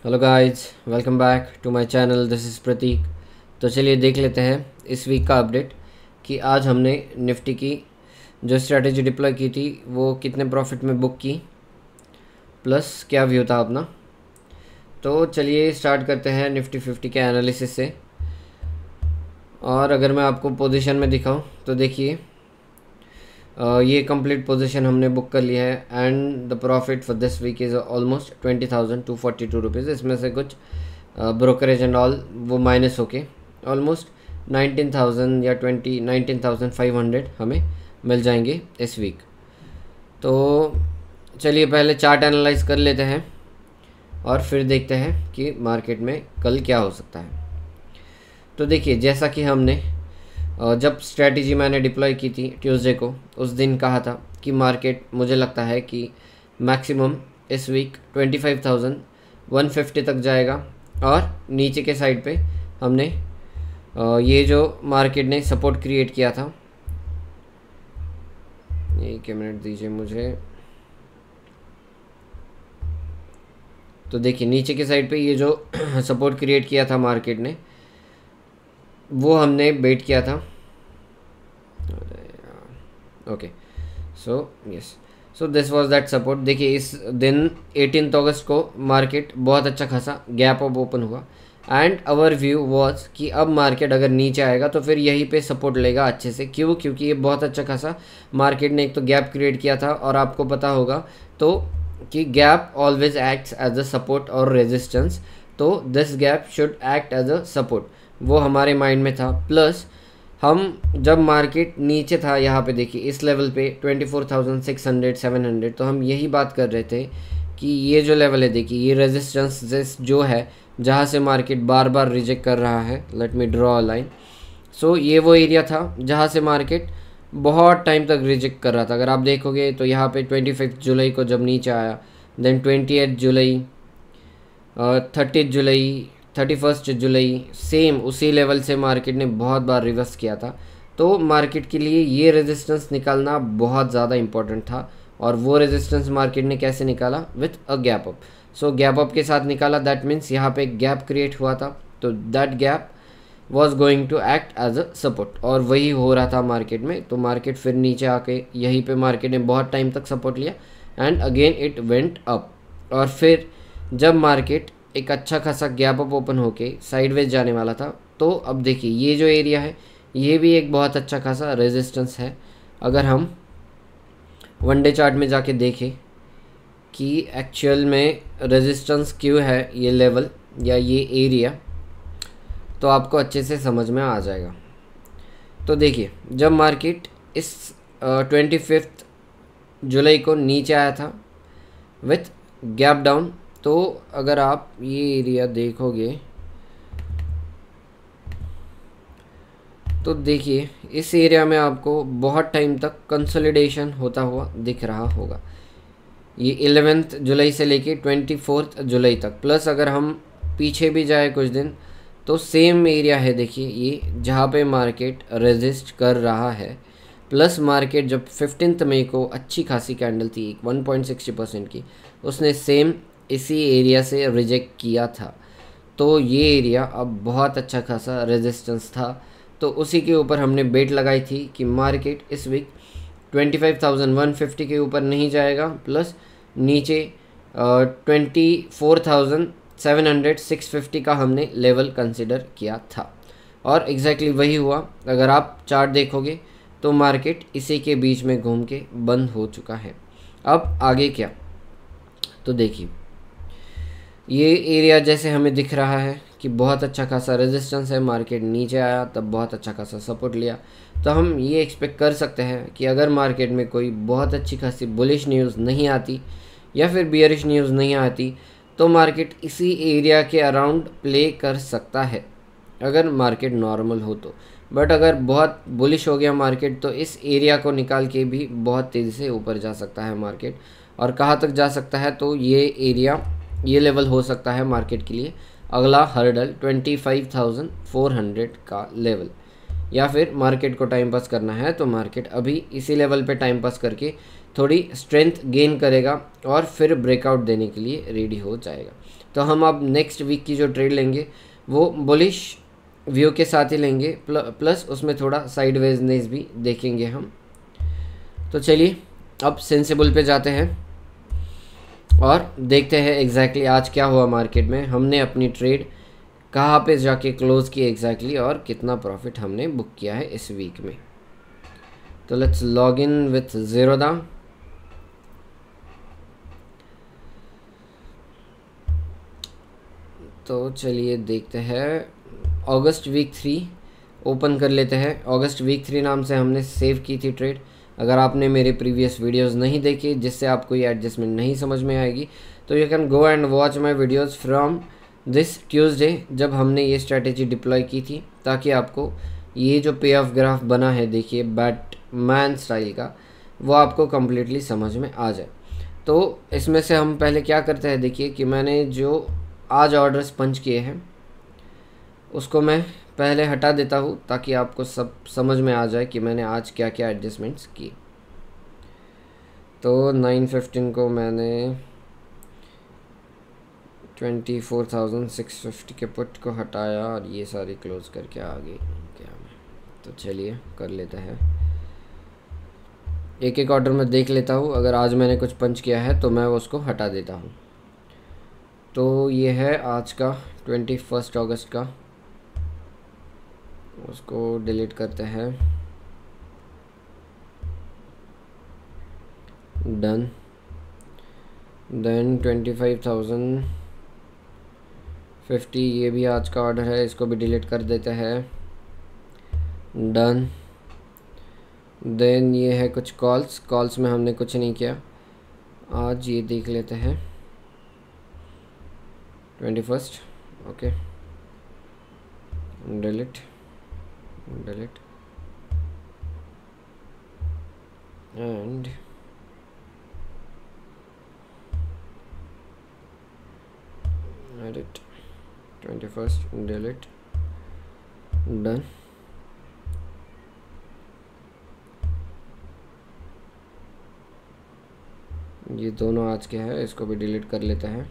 Hello guys, welcome back to my channel. This is Prateek. तो चलिए देख लेते हैं इस वीक का अपडेट कि आज हमने निफ्टी की जो स्ट्रैटेजी डिप्लॉय की थी वो कितने प्रॉफिट में बुक की, प्लस क्या व्यू था अपना। तो चलिए स्टार्ट करते हैं निफ्टी 50 के एनालिसिस से। और अगर मैं आपको पोजीशन में दिखाऊं तो देखिए ये कंप्लीट पोजीशन हमने बुक कर लिया है and the profit for this week is almost 20,242 rupees. इसमें से कुछ ब्रोकरेज एंड ऑल वो माइनस होके ऑलमोस्ट 19,000 या 19,500 हमें मिल जाएंगे इस वीक। तो चलिए पहले चार्ट एनालाइज कर लेते हैं और फिर देखते हैं कि मार्केट में कल क्या हो सकता है। तो देखिए, जैसा कि हमने जब स्ट्रैटेजी मैंने डिप्लॉय की थी ट्यूसडे को, उस दिन कहा था कि मार्केट मुझे लगता है कि मैक्सिमम इस वीक 25,150 तक जाएगा। और नीचे के साइड पे हमने ये जो मार्केट ने सपोर्ट क्रिएट किया था, एक मिनट दीजिए मुझे। तो देखिए नीचे के साइड पे ये जो सपोर्ट क्रिएट किया था मार्केट ने, वो हमने बेट किया था। Okay, so yes, so this was that support. देखिए इस दिन 18 अगस्त को मार्केट बहुत अच्छा खासा गैप अप ओपन हुआ एंड आवर व्यू वाज कि अब मार्केट अगर नीचे आएगा तो फिर यहीं पे सपोर्ट लेगा अच्छे से। क्यों? क्योंकि ये बहुत अच्छा खासा मार्केट ने एक तो गैप क्रिएट किया था, और आपको पता होगा तो कि gap always acts as a support और रेजिस्टेंस। तो this gap should act as a support, वो हमारे माइंड में था। प्लस हम जब मार्केट नीचे था यहाँ पे देखिए इस लेवल पे 24,600 700, तो हम यही बात कर रहे थे कि ये जो लेवल है देखिए, ये रेजिस्टेंस जो है जहाँ से मार्केट बार बार रिजेक्ट कर रहा है। Let me draw a line. So ये वो एरिया था जहाँ से मार्केट बहुत टाइम तक रिजेक्ट कर रहा था। अगर आप देखोगे तो यहाँ पे 25 जुलाई को जब नीचे आया, देन 28 जुलाई, 30 जुलाई, 31 जुलाई, सेम उसी लेवल से मार्केट ने बहुत बार रिवर्स किया था। तो मार्केट के लिए ये रेजिस्टेंस निकालना बहुत ज़्यादा इंपॉर्टेंट था, और वो रेजिस्टेंस मार्केट ने कैसे निकाला? With a gap up. So gap up के साथ निकाला, दैट मीन्स यहाँ पे एक गैप क्रिएट हुआ था, तो that gap was going to act as a support, और वही हो रहा था मार्केट में। तो मार्केट फिर नीचे आके यहीं पे मार्केट ने बहुत टाइम तक सपोर्ट लिया and again it went up. और फिर जब मार्केट एक अच्छा खासा गैप अप ओपन होके साइडवेज जाने वाला था, तो अब देखिए ये जो एरिया है ये भी एक बहुत अच्छा खासा रेजिस्टेंस है। अगर हम वनडे चार्ट में जाके देखें कि एक्चुअल में रेजिस्टेंस क्यों है ये लेवल या ये एरिया, तो आपको अच्छे से समझ में आ जाएगा। तो देखिए जब मार्केट इस 25 जुलाई को नीचे आया था विथ गैप डाउन, तो अगर आप ये एरिया देखोगे तो देखिए इस एरिया में आपको बहुत टाइम तक कंसोलिडेशन होता हुआ दिख रहा होगा, ये 11 जुलाई से लेके 24 जुलाई तक। प्लस अगर हम पीछे भी जाए कुछ दिन तो सेम एरिया है देखिए ये, जहाँ पे मार्केट रेजिस्ट कर रहा है। प्लस मार्केट जब 15 मई को अच्छी खासी कैंडल थी 1.60% की, उसने सेम इसी एरिया से रिजेक्ट किया था। तो ये एरिया अब बहुत अच्छा खासा रेजिस्टेंस था, तो उसी के ऊपर हमने बेट लगाई थी कि मार्केट इस वीक 25,150 के ऊपर नहीं जाएगा, प्लस नीचे 24,700 650 का हमने लेवल कंसिडर किया था, और एग्जैक्टली वही हुआ। अगर आप चार्ट देखोगे तो मार्केट इसी के बीच में घूम के बंद हो चुका है। अब आगे क्या? तो देखिए ये एरिया जैसे हमें दिख रहा है कि बहुत अच्छा खासा रेजिस्टेंस है, मार्केट नीचे आया तब बहुत अच्छा खासा सपोर्ट लिया। तो हम ये एक्सपेक्ट कर सकते हैं कि अगर मार्केट में कोई बहुत अच्छी खासी बुलिश न्यूज़ नहीं आती या फिर बियरिश न्यूज़ नहीं आती, तो मार्केट इसी एरिया के अराउंड प्ले कर सकता है अगर मार्केट नॉर्मल हो तो। बट अगर बहुत बुलिश हो गया मार्केट तो इस एरिया को निकाल के भी बहुत तेज़ी से ऊपर जा सकता है मार्केट। और कहाँ तक जा सकता है? तो ये एरिया, ये लेवल हो सकता है मार्केट के लिए अगला हर्डल 25,400 का लेवल। या फिर मार्केट को टाइम पास करना है तो मार्केट अभी इसी लेवल पे टाइम पास करके थोड़ी स्ट्रेंथ गेन करेगा और फिर ब्रेकआउट देने के लिए रेडी हो जाएगा। तो हम अब नेक्स्ट वीक की जो ट्रेड लेंगे वो बुलिश व्यू के साथ ही लेंगे, प्लस उसमें थोड़ा साइडवेजनेस भी देखेंगे हम। तो चलिए अब सेंसिबल पे जाते हैं और देखते हैं एग्जैक्टली आज क्या हुआ मार्केट में, हमने अपनी ट्रेड कहाँ पे जाके क्लोज की एग्जैक्टली और कितना प्रॉफिट हमने बुक किया है इस वीक में। तो let's log in with Zerodha. तो चलिए देखते हैं, अगस्त वीक 3 ओपन कर लेते हैं। अगस्त वीक 3 नाम से हमने सेव की थी ट्रेड। अगर आपने मेरे प्रीवियस वीडियोस नहीं देखे जिससे आपको ये एडजस्टमेंट नहीं समझ में आएगी, तो you can go and watch my videos from this Tuesday जब हमने ये स्ट्रैटेजी डिप्लॉय की थी, ताकि आपको ये जो पे ऑफ ग्राफ बना है देखिए बैटमैन स्टाइल का, वो आपको कम्प्लीटली समझ में आ जाए। तो इसमें से हम पहले क्या करते हैं, देखिए कि मैंने जो आज ऑर्डर्स पंच किए हैं उसको मैं पहले हटा देता हूँ ताकि आपको सब समझ में आ जाए कि मैंने आज क्या क्या एडजस्टमेंट्स किए। तो 915 को मैंने 24,650 के पुट को हटाया और ये सारी क्लोज करके आ गई क्या मैं। तो चलिए कर लेते हैं, एक एक ऑर्डर में देख लेता हूँ। अगर आज मैंने कुछ पंच किया है तो मैं उसको हटा देता हूँ। तो ये है आज का 21 अगस्त का, उसको डिलीट करते हैं, डन। देन 25,050 ये भी आज का ऑर्डर है, इसको भी डिलीट कर देते हैं, डन। देन ये है कुछ कॉल्स में हमने कुछ नहीं किया आज, ये देख लेते हैं 21, okay, delete and edit 21, delete, done. ये दोनों आज के हैं, इसको भी डिलीट कर लेते हैं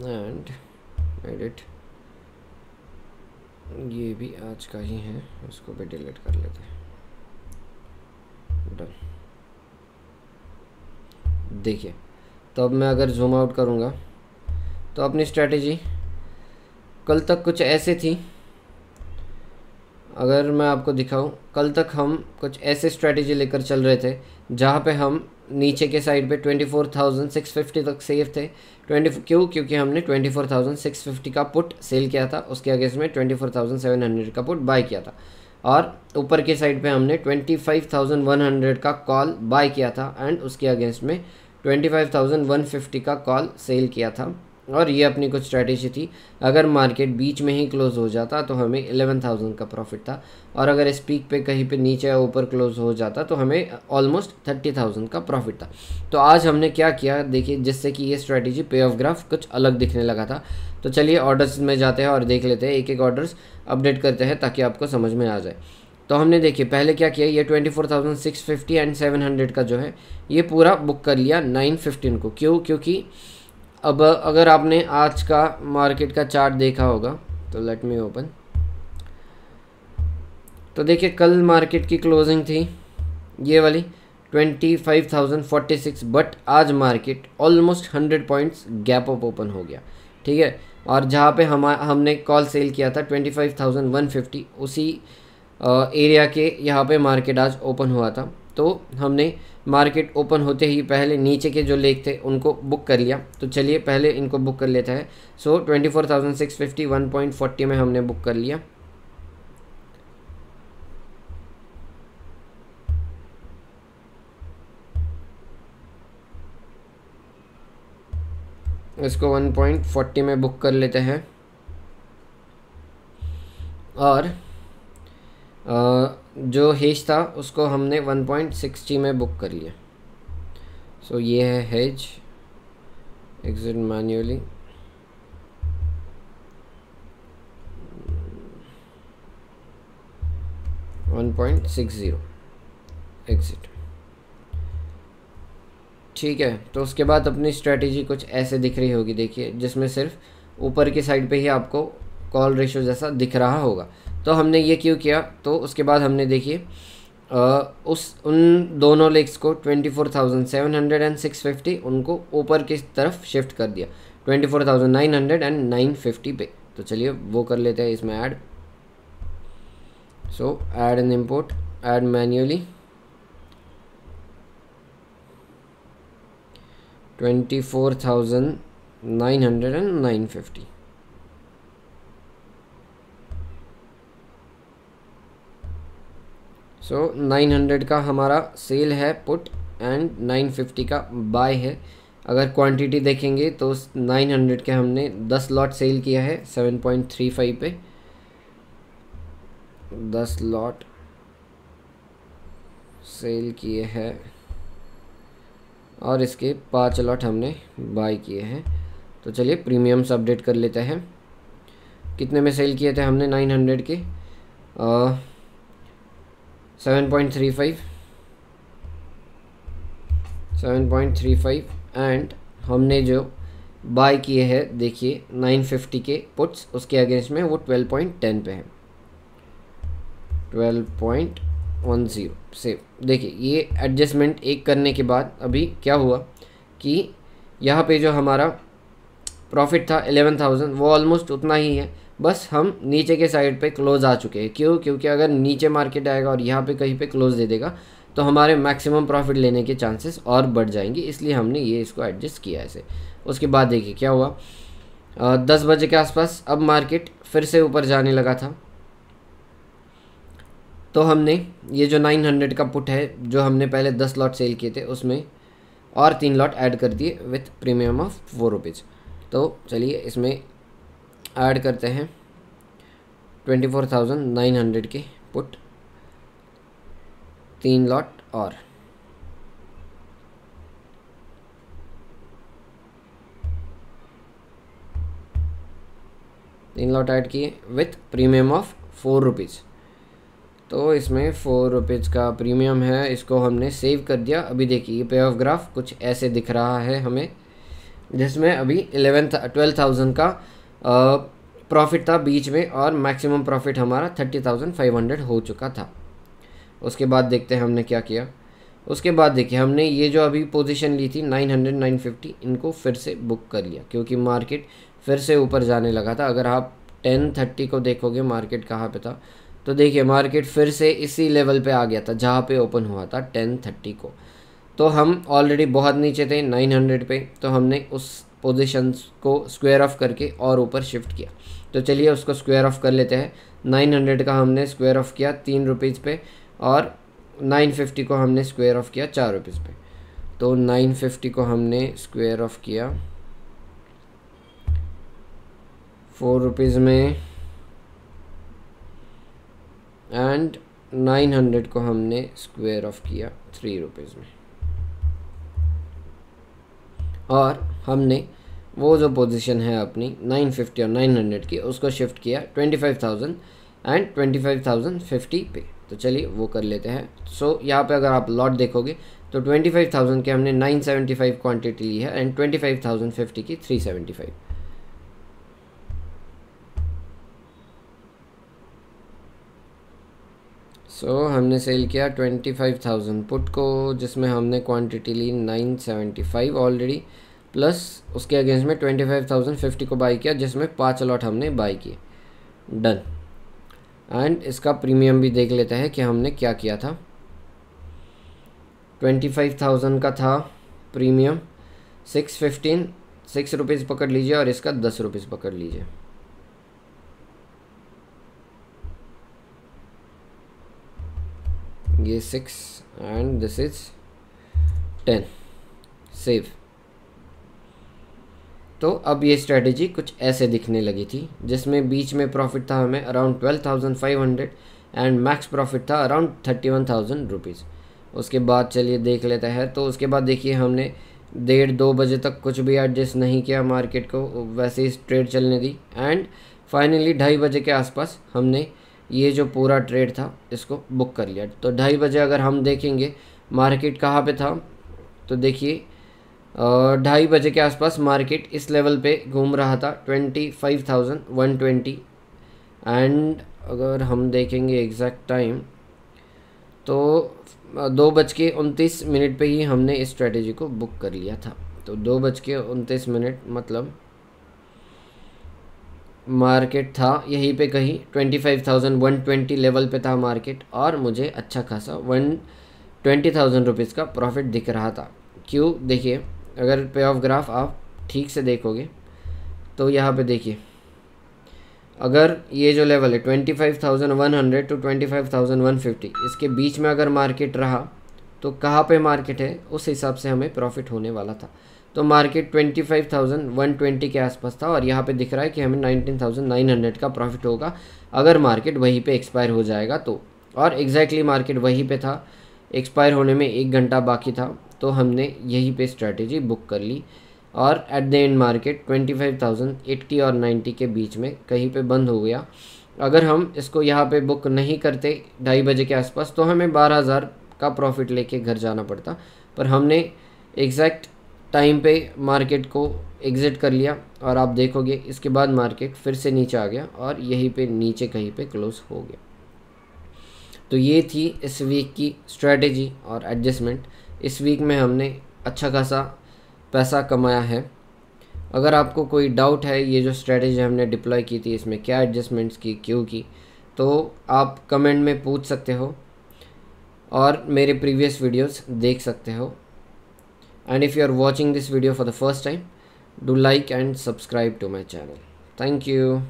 एंड एडिट, ये भी आज का ही है, इसको भी डिलीट कर लेते हैं, डन। देखिए तो अब मैं अगर जूम आउट करूँगा तो अपनी स्ट्रैटेजी कल तक कुछ ऐसे थी। अगर मैं आपको दिखाऊं, कल तक हम कुछ ऐसे स्ट्रैटेजी लेकर चल रहे थे जहाँ पे हम नीचे के साइड पे 24,650 तक सेफ थे। क्योंकि हमने 24,650 का पुट सेल किया था, उसके अगेंस्ट में 24,700 का पुट बाय किया था, और ऊपर के साइड पे हमने 25,100 का कॉल बाय किया था एंड उसके अगेंस्ट में 25,150 का कॉल सेल किया था। और ये अपनी कुछ स्ट्रैटेजी थी। अगर मार्केट बीच में ही क्लोज हो जाता तो हमें 11,000 का प्रॉफिट था, और अगर इस पीक पे कहीं पे नीचे या ऊपर क्लोज हो जाता तो हमें ऑलमोस्ट 30,000 का प्रॉफिट था। तो आज हमने क्या किया देखिए, जिससे कि ये स्ट्रैटेजी पे ऑफ ग्राफ कुछ अलग दिखने लगा था। तो चलिए ऑर्डर्स में जाते हैं और देख लेते हैं, एक एक ऑर्डर्स अपडेट करते हैं ताकि आपको समझ में आ जाए। तो हमने देखिए पहले क्या किया, ये 24,650 एंड 700 का जो है ये पूरा बुक कर लिया 915 को। क्योंकि अब अगर आपने आज का मार्केट का चार्ट देखा होगा तो लेट मी ओपन, तो देखिए कल मार्केट की क्लोजिंग थी ये वाली 25,046, बट आज market almost 100 points gap up open हो गया, ठीक है। और जहाँ पे हमने कॉल सेल किया था 25,150, उसी एरिया के यहाँ पे मार्केट आज ओपन हुआ था। तो हमने मार्केट ओपन होते ही पहले नीचे के जो लेग थे उनको बुक कर लिया। तो चलिए पहले इनको बुक कर लेते हैं। सो 24,650 1.40 में हमने बुक कर लिया। इसको 1.40 में बुक कर लेते हैं और जो हेज था उसको हमने 1.60 में बुक कर लिया। सो ये है हेज, एग्जिट मैन्युअली, 1.60 एग्जिट। ठीक है, तो उसके बाद अपनी स्ट्रेटेजी कुछ ऐसे दिख रही होगी, देखिए, जिसमें सिर्फ ऊपर की साइड पे ही आपको कॉल रेशो जैसा दिख रहा होगा। तो हमने ये क्यों किया, तो उसके बाद हमने देखिए उन दोनों लेग्स को 24,700 एंड 650 उनको ऊपर की तरफ शिफ्ट कर दिया 24,900 एंड 950 पे। तो चलिए वो कर लेते हैं इसमें add. So add and import, add manually 24,900 and 950। सो 900 का हमारा सेल है पुट एंड 950 का बाय है। अगर क्वांटिटी देखेंगे तो 900 के हमने 10 लॉट सेल किया है 7.35 पे, 10 लॉट सेल किए हैं और इसके 5 लॉट हमने बाय किए हैं। तो चलिए प्रीमियम्स अपडेट कर लेते हैं। कितने में सेल किए थे हमने 900 के 7.35 एंड हमने जो बाय किए हैं देखिए 950 के पुट्स, उसके अगेंस्ट में वो 12.10 पे है, 12.10 से। देखिए ये एडजस्टमेंट एक करने के बाद अभी क्या हुआ कि यहाँ पे जो हमारा प्रॉफिट था 11,000 वो ऑलमोस्ट उतना ही है, बस हम नीचे के साइड पे क्लोज आ चुके हैं। क्यों? क्योंकि अगर नीचे मार्केट आएगा और यहाँ पे कहीं पे क्लोज दे देगा तो हमारे मैक्सिमम प्रॉफिट लेने के चांसेस और बढ़ जाएंगे, इसलिए हमने ये इसको एडजस्ट किया ऐसे। उसके बाद देखिए क्या हुआ, 10 बजे के आसपास अब मार्केट फिर से ऊपर जाने लगा था। तो हमने ये जो 900 का पुट है जो हमने पहले 10 लॉट सेल किए थे उसमें और 3 लॉट ऐड कर दिए विथ प्रीमियम ऑफ 4 रुपीज़। तो चलिए इसमें ऐड करते हैं 24,900 के पुट, 3 लॉट और ऐड किए विथ प्रीमियम ऑफ 4 रुपीज़। तो इसमें 4 रुपीज़ का प्रीमियम है, इसको हमने सेव कर दिया। अभी देखिए ये पे ऑफ ग्राफ कुछ ऐसे दिख रहा है हमें, जिसमें अभी 12,000 का प्रॉफिट था बीच में और मैक्सिमम प्रॉफिट हमारा 30,500 हो चुका था। उसके बाद देखते हैं हमने क्या किया। उसके बाद देखिए हमने ये जो अभी पोजीशन ली थी 900 950 इनको फिर से बुक कर लिया क्योंकि मार्केट फिर से ऊपर जाने लगा था। अगर आप 10:30 को देखोगे मार्केट कहाँ पे था, तो देखिए मार्केट फिर से इसी लेवल पे आ गया था जहाँ पे ओपन हुआ था 10:30 को। तो हम ऑलरेडी बहुत नीचे थे 900 पे, तो हमने उस पोजीशन को स्क्वायर ऑफ करके और ऊपर शिफ्ट किया। तो चलिए उसको स्क्वायर ऑफ कर लेते हैं। 900 का हमने स्क्वायर ऑफ किया 3 रुपीज़ पे और 950 को हमने स्क्वायर ऑफ किया 4 रुपीज़ पे। तो 950 को हमने स्क्वायर ऑफ किया 4 रुपीज़ में एंड 900 को हमने स्क्वायर ऑफ किया 3 रुपीज़ में। और हमने वो जो पोजीशन है अपनी 950 और 900 की उसको शिफ्ट किया 25,000 एंड 25,050 पे। तो चलिए वो कर लेते हैं। सो यहाँ पे अगर आप लॉट देखोगे तो 25,000 के हमने 975 क्वांटिटी ली है एंड 25,050 की 375। सो हमने सेल किया 25,000 पुट को, जिसमें हमने क्वांटिटी ली 975 ऑलरेडी, प्लस उसके अगेंस्ट में 25,050 को बाई किया जिसमें 5 लॉट हमने बाई किए। डन। एंड इसका प्रीमियम भी देख लेते हैं कि हमने क्या किया था। 25,000 का था प्रीमियम 6 रुपीज़ पकड़ लीजिए और इसका 10 रुपीज़ पकड़ लीजिए। ये 6 एंड दिस इज 10 सेव। तो अब ये स्ट्रेटेजी कुछ ऐसे दिखने लगी थी, जिसमें बीच में प्रॉफिट था हमें अराउंड 12,500 एंड मैक्स प्रॉफिट था अराउंड 31,000 रुपीज़। उसके बाद चलिए देख लेते हैं। तो उसके बाद देखिए हमने 1:30-2 बजे तक कुछ भी एडजस्ट नहीं किया मार्केट को, वैसे ही ट्रेड चलने दी एंड फाइनली 2:30 बजे के आसपास हमने ये जो पूरा ट्रेड था इसको बुक कर लिया। तो 2:30 बजे अगर हम देखेंगे मार्केट कहाँ पे था, तो देखिए 2:30 बजे के आसपास मार्केट इस लेवल पे घूम रहा था 25,120। एंड अगर हम देखेंगे एग्जैक्ट टाइम तो 2:29 पे ही हमने इस स्ट्रेटेजी को बुक कर लिया था। तो 2:29 मतलब मार्केट था यहीं पे कहीं 25,120 लेवल पे था मार्केट, और मुझे अच्छा खासा 120,000 रुपीज़ का प्रॉफिट दिख रहा था। क्यों? देखिए अगर पे ऑफ ग्राफ आप ठीक से देखोगे तो यहाँ पे देखिए, अगर ये जो लेवल है 25,100 टू 25,150 इसके बीच में अगर मार्केट रहा तो कहाँ पे मार्केट है उस हिसाब से हमें प्रॉफिट होने वाला था। तो मार्केट 25,120 के आसपास था, और यहाँ पे दिख रहा है कि हमें 19,900 का प्रॉफिट होगा अगर मार्केट वहीं पे एक्सपायर हो जाएगा तो। और एग्जैक्टली मार्केट वहीं पे था, एक्सपायर होने में 1 घंटा बाकी था, तो हमने यहीं पे स्ट्रैटेजी बुक कर ली। और एट द एंड मार्केट 25,080 और 90 के बीच में कहीं पे बंद हो गया। अगर हम इसको यहाँ पे बुक नहीं करते 2:30 बजे के आसपास तो हमें 12,000 का प्रॉफिट लेके घर जाना पड़ता, पर हमने एग्जैक्ट टाइम पे मार्केट को एग्ज़िट कर लिया। और आप देखोगे इसके बाद मार्केट फिर से नीचे आ गया और यहीं पे नीचे कहीं पे क्लोज हो गया। तो ये थी इस वीक की स्ट्रेटेजी और एडजस्टमेंट। इस वीक में हमने अच्छा खासा पैसा कमाया है। अगर आपको कोई डाउट है ये जो स्ट्रेटेजी हमने डिप्लॉय की थी इसमें क्या एडजस्टमेंट्स की, क्यों की, तो आप कमेंट में पूछ सकते हो और मेरे प्रीवियस वीडियोस देख सकते हो। And if you are watching this video for the first time, do like and subscribe to my channel. Thank you.